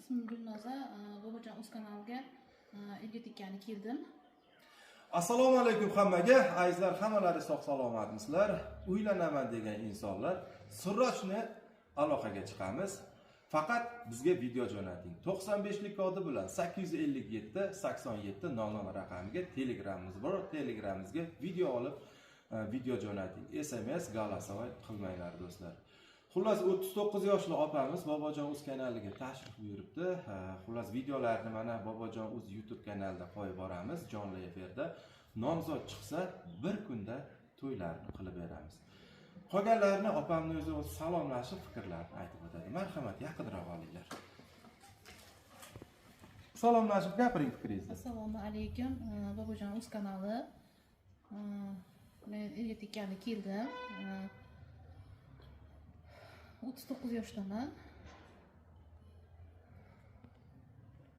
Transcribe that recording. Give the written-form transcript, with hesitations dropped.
ismim Gulnoza. Bobojon o'z kanaliga elga tekkani keldim. Assalomu alaykum hammaga. Azizlar, hammalari sog' salomatmisizlar? Uylanaman degan insonlar sirrochni aloqaga chiqamiz. Faqat bizga video jo'nating. 95lik kodi bilan 857 87 00 raqamiga Telegramimiz bor. Telegramimizga video olib video jo'nating. SMS голосовать qilmanglar do'stlar. Xullas 39 yoshli opamiz Bobojon o'z kanaliga tashrif buyuribdi. Xullas videolarni mana Bobojon o'z YouTube kanalida qo'yib boramiz, jonli efirda. Nomzod chiqsa bir kunda to'ylarni qilib beramiz. Qolganlarni opamni o'zi salomlashib fikrlarini aytib o'tadi. Marhamat, yaqinroq olinglar. Salomlashib gapiring fikringizni. Assalomu alaykum. Bobojon o'z kanali. Men elga tekkani keldim. 39 yoshdaman.